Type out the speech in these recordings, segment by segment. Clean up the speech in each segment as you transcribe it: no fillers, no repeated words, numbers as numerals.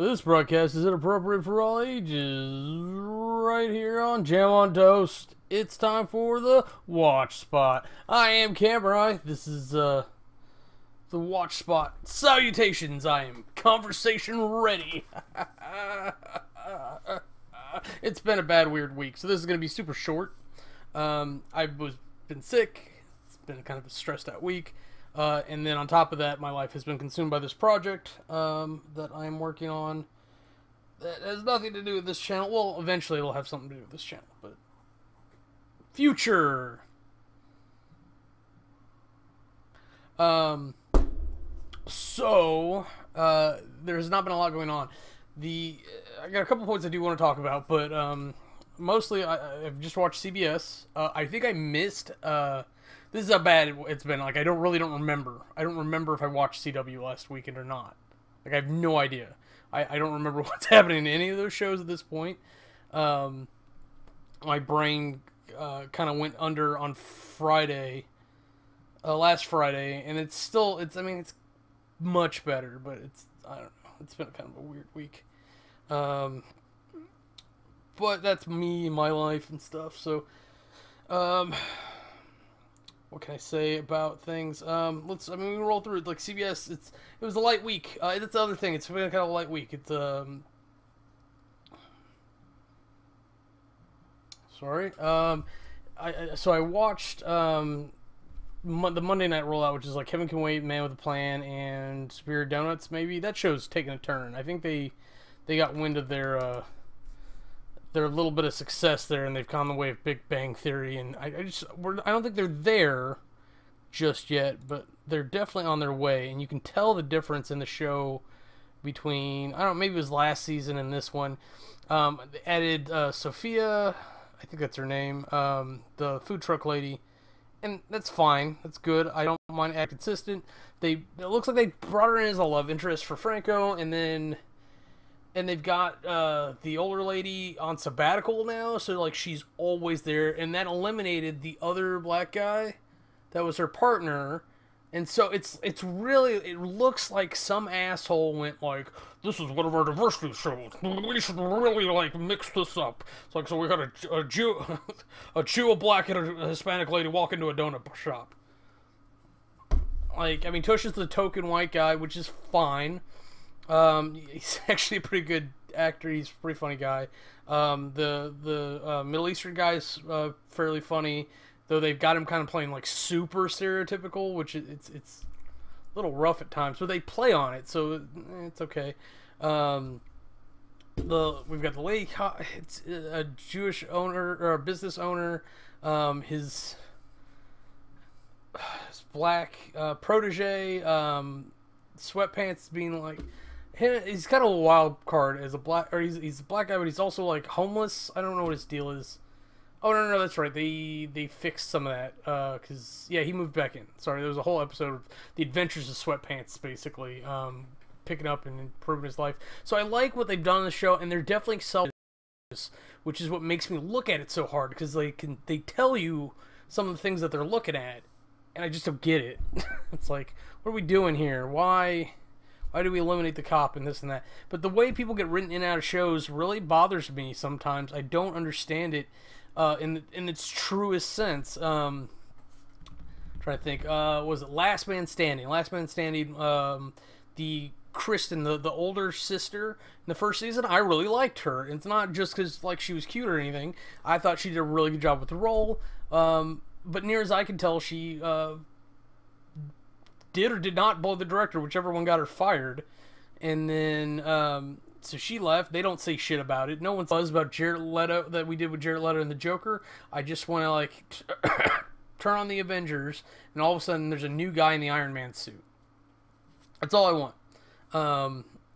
This broadcast is inappropriate for all ages. Right here on Jam on Toast, it's time for the Watch Spot. I am Kamurai. This is the Watch Spot. Salutations. I am conversation ready. It's been a bad, weird week, so this is going to be super short. I've been sick. It's been kind of a stressed out week. And then on top of that, my life has been consumed by this project that I am working on that has nothing to do with this channel. Well, eventually it'll have something to do with this channel, but future. So there's not been a lot going on. I got a couple points I do want to talk about, but mostly I've just watched CBS. I think I missed. This is how bad it's been. Like, I don't remember. I don't remember if I watched CW last weekend or not. Like, I have no idea. I don't remember what's happening in any of those shows at this point. My brain kind of went under on Friday, last Friday, and it's much better, but I don't know. It's been kind of a weird week. But that's me, my life, and stuff. So, what can I say about things? We can roll through it. Like CBS, it was a light week. That's the other thing. It's been kind of a light week. It's sorry. I watched the Monday Night Rollout, which is like Kevin Can Wait, Man with a Plan, and Superior Donuts. Maybe that show's taking a turn. I think they got wind of their little bit of success there, and they've gone the way of Big Bang Theory, and I don't think they're there just yet, but they're definitely on their way, and you can tell the difference in the show between, I don't know, maybe it was last season and this one. They added Sophia, I think that's her name, the food truck lady, and that's fine, that's good. I don't mind adding consistent. It looks like they brought her in as a love interest for Franco, and they've got the older lady on sabbatical now, so like she's always there, and that eliminated the other black guy that was her partner, and so it looks like some asshole went like, this is one of our diversity shows, we should really like mix this up. It's like, so we got a Jew, a black, and a Hispanic lady walk into a donut shop. Like, I mean, Tush is the token white guy, which is fine. He's actually a pretty good actor. He's a pretty funny guy. The Middle Eastern guy's fairly funny, though they've got him kind of playing like super stereotypical, which it's a little rough at times. But they play on it, so it's okay. We've got the lady. It's a Jewish owner or a business owner. His black protege. Sweatpants being like. He's kind of a wild card as a black, or he's a black guy, but he's also like homeless. I don't know what his deal is. Oh no, that's right. They fixed some of that because yeah, he moved back in. Sorry, there was a whole episode of the Adventures of Sweatpants, basically picking up and improving his life. So I like what they've done on the show, and they're definitely self-conscious, which is what makes me look at it so hard because they tell you some of the things that they're looking at, and I just don't get it. It's like, what are we doing here? Why do we eliminate the cop and this and that? But the way people get written in and out of shows really bothers me sometimes. I don't understand it in its truest sense. Trying to think. Was it Last Man Standing? Last Man Standing, the Kristen, the older sister in the first season, I really liked her. It's not just because like she was cute or anything. I thought she did a really good job with the role. But near as I can tell, she did or did not blow the director, whichever one got her fired. And then, so she left. They don't say shit about it. No one says about Jared Leto that we did with Jared Leto and the Joker. I just want to, like, turn on the Avengers, and all of a sudden there's a new guy in the Iron Man suit. That's all I want.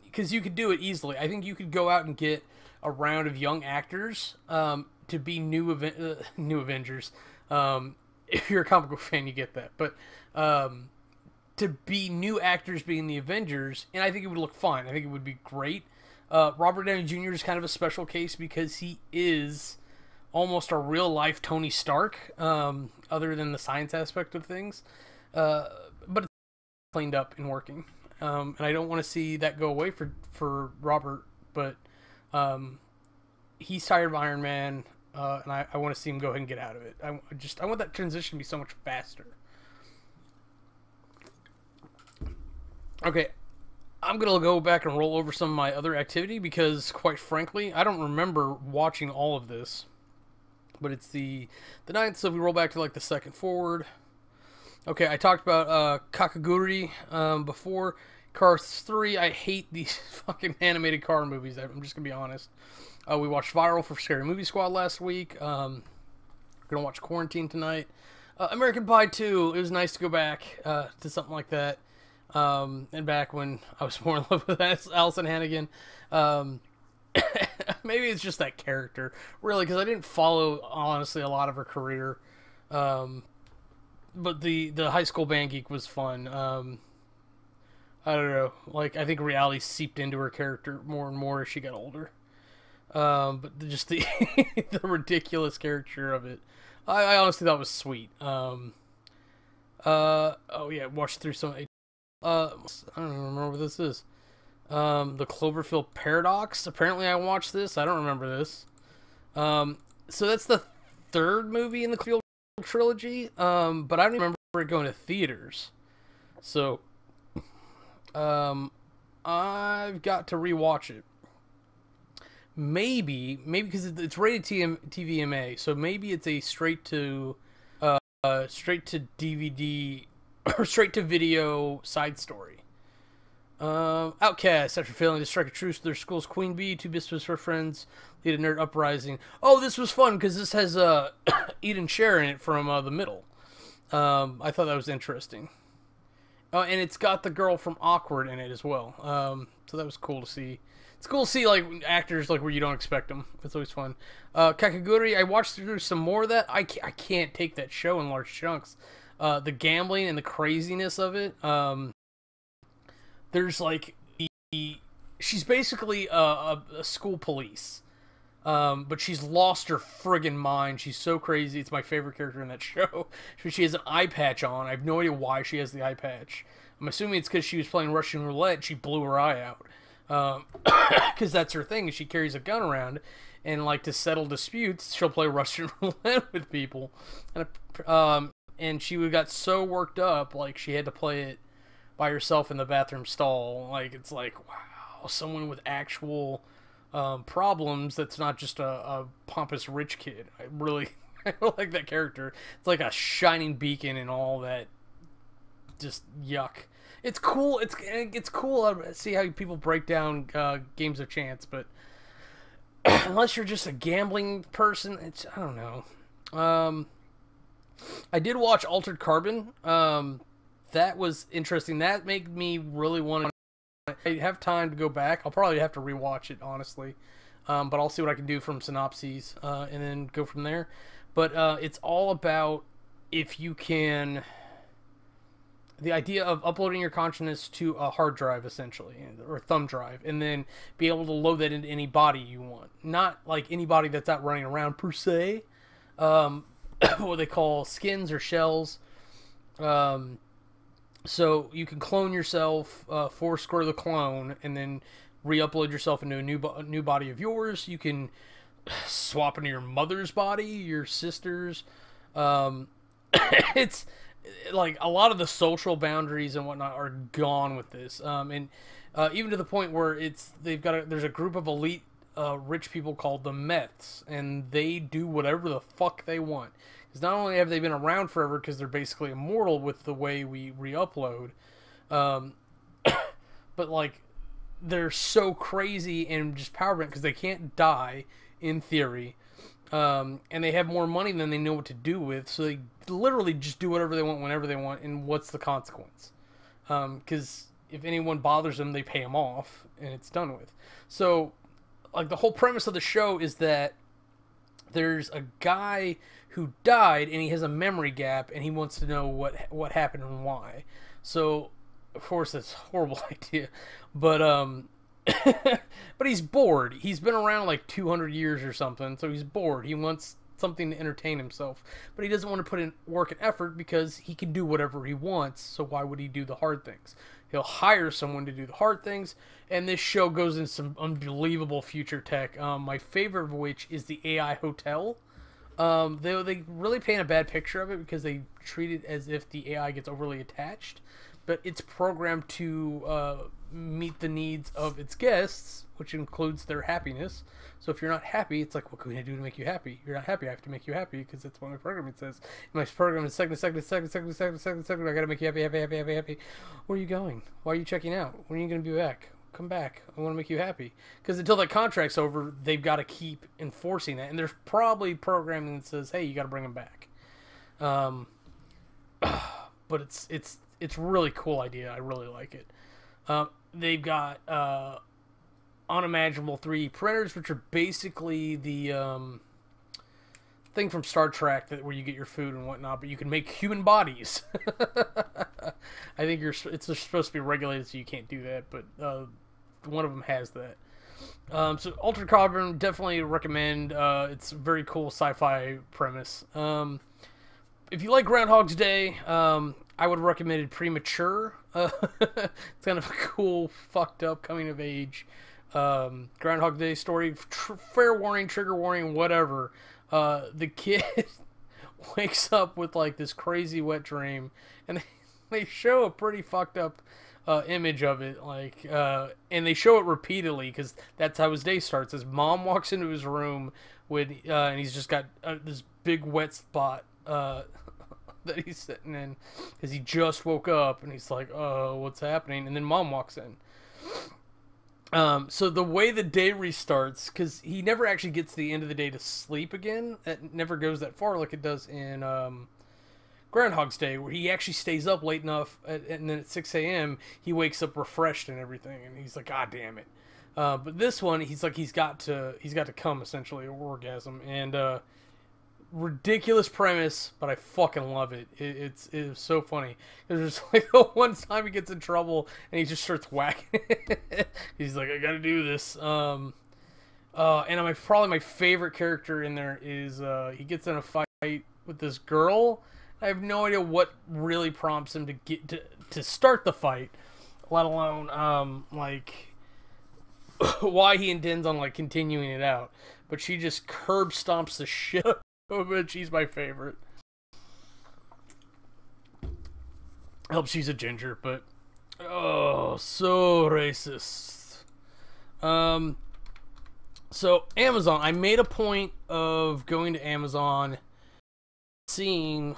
Because you could do it easily. I think you could go out and get a round of young actors to be new Avengers. If you're a comic book fan, you get that. But, to be new actors being the Avengers, and I think it would look fine. I think it would be great. Robert Downey Jr. is kind of a special case because he is almost a real-life Tony Stark, other than the science aspect of things. But it's cleaned up and working. and I don't want to see that go away for Robert, but he's tired of Iron Man, and I want to see him go ahead and get out of it. I want that transition to be so much faster. Okay, I'm gonna go back and roll over some of my other activity because, quite frankly, I don't remember watching all of this. But it's the 9th, so if we roll back to like the 2nd forward. Okay, I talked about Kakaguri before. Cars 3, I hate these fucking animated car movies. I'm just gonna be honest. We watched Viral for Scary Movie Squad last week. Gonna watch Quarantine tonight. American Pie 2. It was nice to go back to something like that. And back when I was more in love with Allison Hannigan. Maybe it's just that character, really, because I didn't follow, honestly, a lot of her career. But the High School Band Geek was fun. I don't know. Like, I think reality seeped into her character more and more as she got older. But just the the ridiculous character of it, I honestly thought was sweet. Oh yeah, watched through some. I don't even remember what this is. The Cloverfield Paradox. Apparently, I watched this. I don't remember this. So that's the 3rd movie in the Cloverfield trilogy. But I don't remember it going to theaters. So, I've got to rewatch it. Maybe because it's rated TVMA, so maybe it's a straight to DVD or straight to video side story. Outcasts, after failing to strike a truce with their school's queen bee, two best friends lead a nerd uprising. Oh, this was fun because this has Eden Sher in it from The Middle. I thought that was interesting. And it's got the girl from Awkward in it as well. So that was cool to see. It's cool to see like actors like where you don't expect them. It's always fun. Kakaguri, I watched through some more of that. I can't take that show in large chunks. The gambling and the craziness of it. There's like she's basically a school police, but she's lost her friggin' mind. She's so crazy. It's my favorite character in that show. She has an eye patch on. I have no idea why she has the eye patch. I'm assuming it's because she was playing Russian roulette. She blew her eye out. Because that's her thing. She carries a gun around, and like to settle disputes, she'll play Russian roulette with people. And she got so worked up, like she had to play it by herself in the bathroom stall. Like it's like, wow, someone with actual problems. That's not just a pompous rich kid. I really like that character. It's like a shining beacon and all that. Just yuck. It's cool. It's cool to see how people break down games of chance, but unless you're just a gambling person, I don't know. I did watch Altered Carbon. That was interesting. That made me really want to. I have time to go back. I'll probably have to rewatch it, honestly. But I'll see what I can do from synopses and then go from there. But it's all about if you can. The idea of uploading your consciousness to a hard drive, essentially, or thumb drive, and then be able to load that into any body you want. Not like anybody that's out running around, per se. What they call skins or shells. So you can clone yourself, Foursquare the clone, and then re-upload yourself into a new body of yours. You can swap into your mother's body, your sister's. It's like a lot of the social boundaries and whatnot are gone with this, and even to the point where there's a group of elite rich people called the Meths, and they do whatever the fuck they want. Because not only have they been around forever, because they're basically immortal with the way we re-upload, but like they're so crazy and just power bent because they can't die in theory. And they have more money than they know what to do with, so they literally just do whatever they want whenever they want, and what's the consequence? Because if anyone bothers them, they pay them off, and it's done with. So, like, the whole premise of the show is that there's a guy who died, and he has a memory gap, and he wants to know what happened and why. So, of course, that's a horrible idea, but but he's bored. He's been around like 200 years or something, so he's bored. He wants something to entertain himself, but he doesn't want to put in work and effort because he can do whatever he wants, so why would he do the hard things? He'll hire someone to do the hard things, and this show goes into some unbelievable future tech. My favorite of which is the AI hotel. They really paint a bad picture of it because they treat it as if the AI gets overly attached, but it's programmed to meet the needs of its guests, which includes their happiness. So if you're not happy, it's like, what can I do to make you happy? You're not happy, I have to make you happy because that's what my programming says. My program is second. I gotta make you happy. Where are you going? Why are you checking out? When are you gonna be back? Come back. I want to make you happy. Because until that contract's over, they've got to keep enforcing that. And there's probably programming that says, hey, you got to bring them back. But it's really cool idea. I really like it. They've got unimaginable 3D printers, which are basically the thing from Star Trek where you get your food and whatnot, but you can make human bodies. I think it's supposed to be regulated, so you can't do that, but one of them has that. So Altered Carbon, definitely recommend. It's a very cool sci-fi premise. If you like Groundhog's Day, I would recommend it Premature. It's kind of a cool, fucked up, coming of age Groundhog Day story. Fair warning, trigger warning, whatever. The kid wakes up with like this crazy wet dream, and they show a pretty fucked up image of it, like, and they show it repeatedly because that's how his day starts. His mom walks into his room and he's just got this big wet spot that he's sitting in because he just woke up, and he's like, oh, what's happening? And then mom walks in. So the way the day restarts, because he never actually gets to the end of the day to sleep again. It never goes that far like it does in Groundhog's Day, where he actually stays up late enough, and then at 6 a.m. he wakes up refreshed and everything, and he's like, God damn it. But this one, he's got to come, essentially, or orgasm, and ridiculous premise, but I fucking love it. It's so funny. There's like the one time he gets in trouble and he just starts whacking. He's like, I gotta do this. And probably my favorite character in there is he gets in a fight with this girl. I have no idea what really prompts him to get to start the fight, let alone like why he intends on like continuing it out. But she just curb stomps the shit. Oh, but she's my favorite. Helps she's a ginger, but oh, so racist. So Amazon, I made a point of going to Amazon, seeing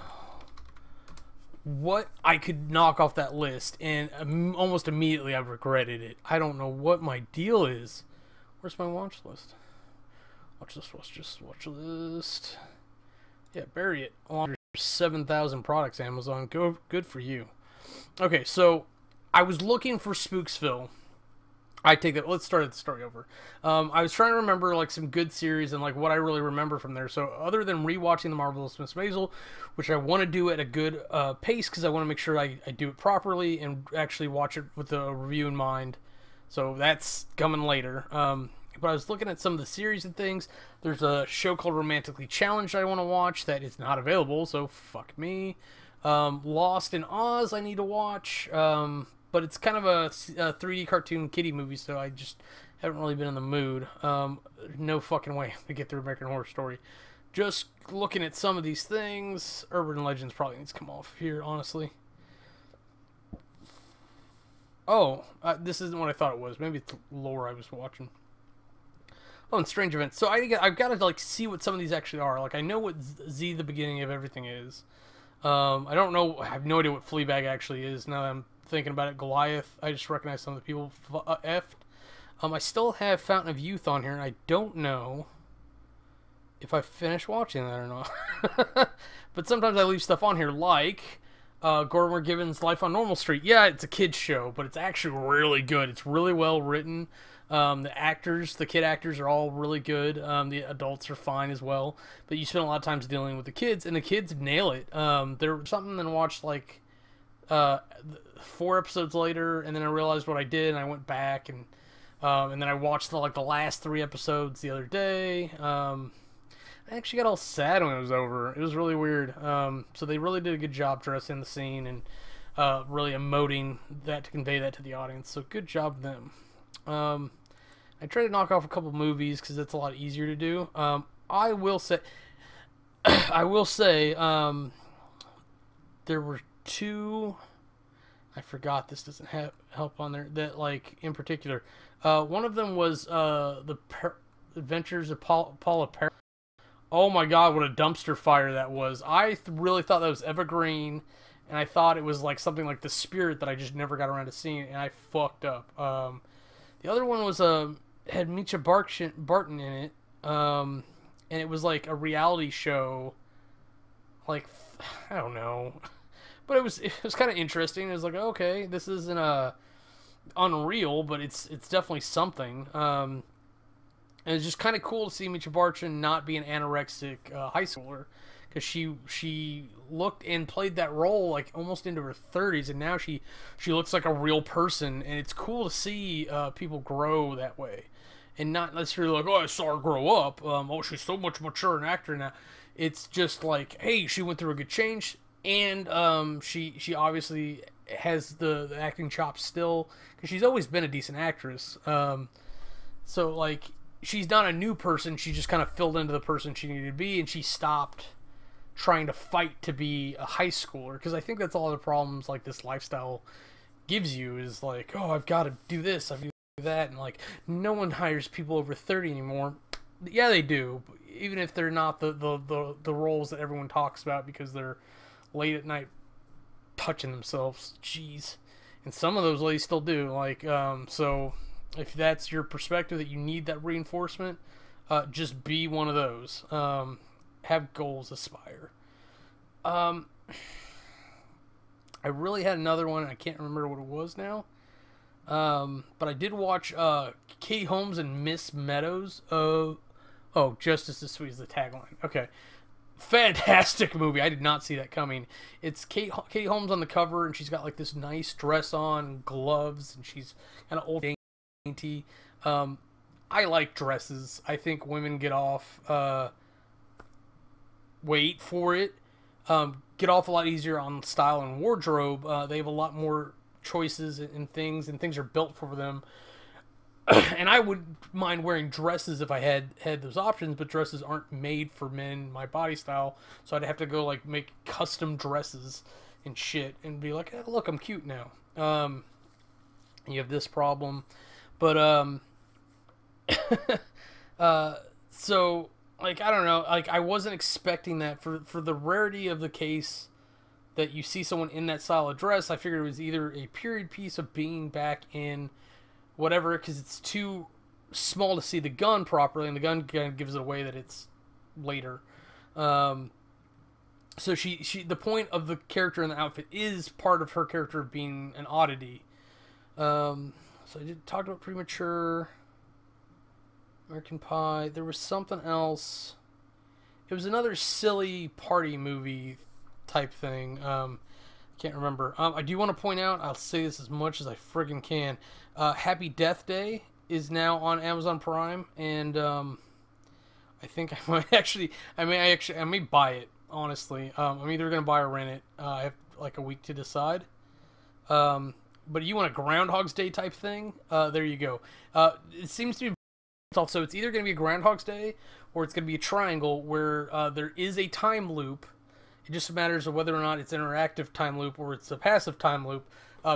what I could knock off that list, and almost immediately I regretted it. I don't know what my deal is. Where's my watch list? Watch list. Yeah, bury it. On 7,000 products, Amazon. Good for you. Okay, so I was looking for Spooksville. I take that. Let's start the story over. I was trying to remember like some good series and like what I really remember from there. So other than rewatching The Marvelous Miss Maisel, which I want to do at a good pace because I want to make sure I do it properly and actually watch it with a review in mind. So that's coming later. But I was looking at some of the series and things. There's a show called Romantically Challenged I want to watch that is not available, so fuck me. Lost in Oz I need to watch, but it's kind of a 3D cartoon kiddie movie, so I just haven't really been in the mood. No fucking way to get through American Horror Story. Just looking at some of these things, Urban Legends probably needs to come off here, honestly. Oh, this isn't what I thought it was. Maybe it's lore I was watching. Oh, and Strange Events. So I've got to like see what some of these actually are. Like I know what Z the beginning of everything is. I don't know. I have no idea what Fleabag actually is. Now that I'm thinking about it, Goliath. I just recognize some of the people effed. I still have Fountain of Youth on here, and I don't know if I finished watching that or not. But sometimes I leave stuff on here, like Gordon McGivens' Life on Normal Street. Yeah, it's a kid's show, but it's actually really good. It's really well written. The kid actors are all really good. The adults are fine as well, but you spend a lot of times dealing with the kids, and the kids nail it. There was something that I watched like 4 episodes later, and then I realized what I did, and I went back and then I watched the last 3 episodes the other day. I actually got all sad when it was over. It was really weird. So they really did a good job dressing the scene, and really emoting that to convey that to the audience. So good job them. I try to knock off a couple movies because it's a lot easier to do. I will say, there were two. I forgot this doesn't help on there that like in particular. One of them was the Adventures of Paula Perry. Oh my god, what a dumpster fire that was! I really thought that was evergreen, and I thought it was like something like The Spirit that I just never got around to seeing, and I fucked up. The other one was had Misha Barton in it, and it was like a reality show. Like, I don't know, but it was kind of interesting. It was like, okay, this isn't unreal, but it's definitely something. And it's just kind of cool to see Misha Barton not be an anorexic high schooler, because she looked and played that role like almost into her 30s, and now she looks like a real person, and it's cool to see people grow that way, and not necessarily like, oh, I saw her grow up. Oh, she's so much mature an actor now. It's just like, hey, she went through a good change, and she obviously has the acting chops still, because she's always been a decent actress. So like, she's not a new person. She just kind of filled into the person she needed to be, and she stopped trying to fight to be a high schooler, because I think that's all the problems like this lifestyle gives you, is like, oh, I've got to do this, I've got to do that, and like, no one hires people over 30 anymore. Yeah, they do, even if they're not the roles that everyone talks about because they're late at night touching themselves. Jeez. And some of those ladies still do. Like, so if that's your perspective, that you need that reinforcement, just be one of those. Have goals, aspire. I really had another one. I can't remember what it was now. But I did watch Kate Holmes and Miss Meadows. Oh, Justice is Sweet is the tagline. Okay. Fantastic movie. I did not see that coming. It's Kate Holmes on the cover, and she's got like this nice dress on, gloves, and she's kind of old dainty. I like dresses. I think women get off weight for it. Get off a lot easier on style and wardrobe. They have a lot more choices and things are built for them. And I would mind wearing dresses if I had those options, but dresses aren't made for men, my body style, so I'd have to go like make custom dresses and shit and be like, oh, look, I'm cute now. You have this problem, but so like, I don't know, like, I wasn't expecting that for the rarity of the case that you see someone in that style of dress. I figured it was either a period piece of being back in whatever, because it's too small to see the gun properly, and the gun kind of gives it away that it's later. So she the point of the character in the outfit is part of her character being an oddity. So I did talk about Premature, American Pie. There was something else. It was another silly party movie type thing. Can't remember. I do want to point out, I'll say this as much as I friggin' can. Happy Death Day is now on Amazon Prime, and I think I may buy it, honestly. I'm either gonna buy or rent it. I have like a week to decide. But you want a Groundhog's Day type thing? There you go. It seems to be also, it's either gonna be a Groundhog's Day or it's gonna be a triangle where there is a time loop. It just matters of whether or not it's an interactive time loop or it's a passive time loop.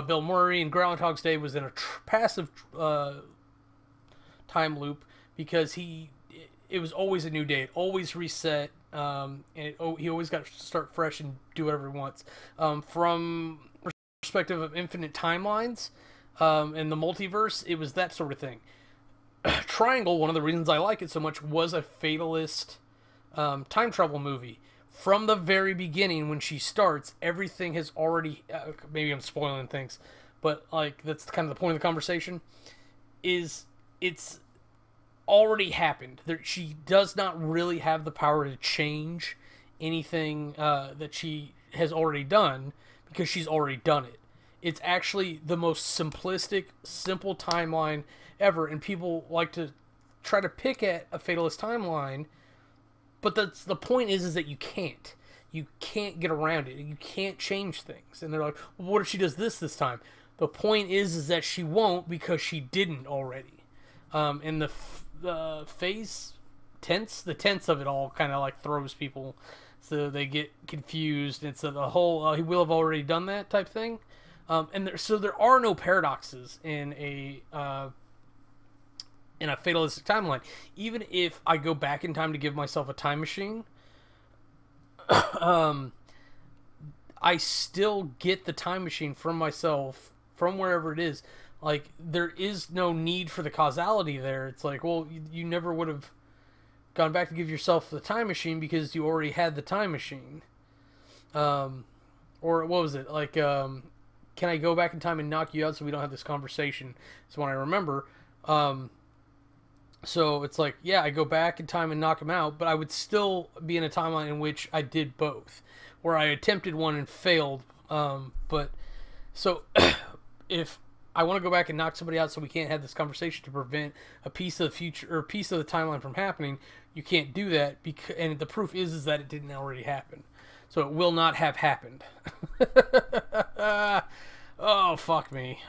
Bill Murray in Groundhog's Day was in a passive time loop because it was always a new day. It always reset, and he always got to start fresh and do whatever he wants. From perspective of infinite timelines and the multiverse, it was that sort of thing. Triangle, one of the reasons I like it so much, was a fatalist time travel movie. From the very beginning, when she starts, everything has already... maybe I'm spoiling things, but like that's kind of the point of the conversation, is it's already happened. She does not really have the power to change anything that she has already done, because she's already done it. It's actually the most simplistic, simple timeline ever, and people like to try to pick at a fatalist timeline. But the point is that you can't. you can't get around it. You can't change things. And they're like, well, what if she does this time? The point is that she won't because she didn't already. And the the tense of it all kind of like throws people, so they get confused. It's the whole he will have already done that type thing. So there are no paradoxes in a fatalistic timeline. Even if I go back in time to give myself a time machine, I still get the time machine from myself from wherever it is. Like, there is no need for the causality there. It's like, well, you never would have gone back to give yourself the time machine because you already had the time machine. Or what was it? Like, can I go back in time and knock you out so we don't have this conversation? It's when I remember. So it's like, yeah, I go back in time and knock him out, but I would still be in a timeline in which I did both, where I attempted one and failed. But so if I want to go back and knock somebody out so we can't have this conversation to prevent a piece of the future or a piece of the timeline from happening, you can't do that, and the proof is that it didn't already happen. So it will not have happened. Oh, fuck me.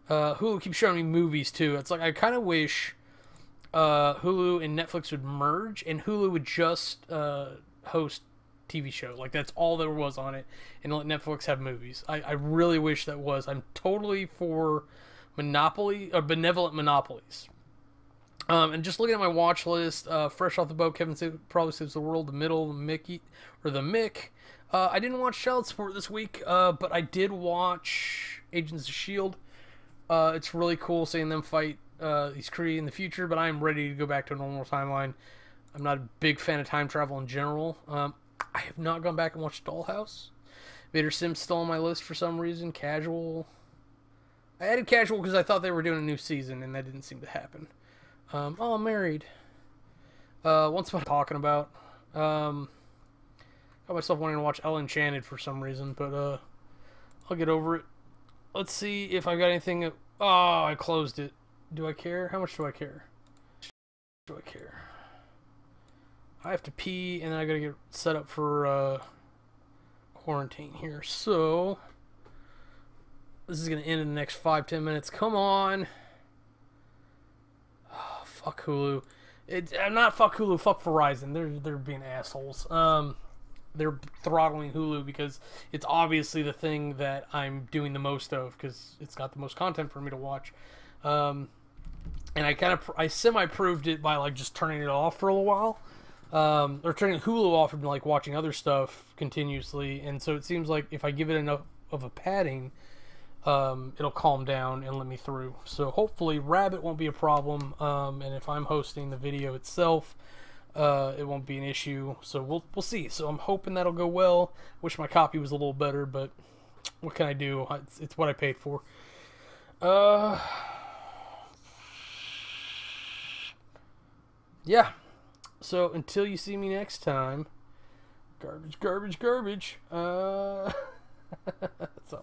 Hulu keeps showing me movies too. It's like, I kind of wish Hulu and Netflix would merge, and Hulu would just host TV shows. Like, that's all there was on it, and let Netflix have movies. I really wish that was. I'm totally for benevolent monopolies. And just looking at my watch list, fresh off the boat, Kevin Probably Saves the World, The Middle, the Mick. I didn't watch Child Support this week, but I did watch Agents of S.H.I.E.L.D. It's really cool seeing them fight these Kree in the future, but I'm ready to go back to a normal timeline. I'm not a big fan of time travel in general. I have not gone back and watched Dollhouse. Vader Sim's still on my list for some reason. Casual. I added Casual because I thought they were doing a new season, and that didn't seem to happen. I'm married. Once I'm talking about. Got myself wanting to watch Elle Enchanted for some reason, but I'll get over it. Let's see if I got anything. Oh, I closed it. Do I care? How much do I care? Do I care? I have to pee, and then I gotta get set up for quarantine here. So this is gonna end in the next 5-10 minutes. Come on. Oh, fuck Hulu. I'm not fuck Hulu. Fuck Verizon. They're being assholes. They're throttling Hulu because it's obviously the thing that I'm doing the most of because it's got the most content for me to watch. And I semi-proved it by like just turning it off for a little while. Or turning Hulu off and like watching other stuff continuously. And so it seems like if I give it enough of a padding, it'll calm down and let me through. So hopefully Rabbit won't be a problem. And if I'm hosting the video itself, it won't be an issue. So we'll see. So I'm hoping that'll go well. Wish my copy was a little better, but what can I do? It's what I paid for. Yeah. So until you see me next time, garbage. That's all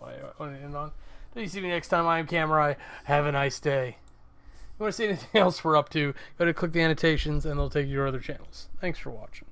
I want to end on. Until you see me next time, I am Kamurai. Have a nice day. If you want to see anything else we're up to, go to click the annotations and they'll take you to our other channels. Thanks for watching.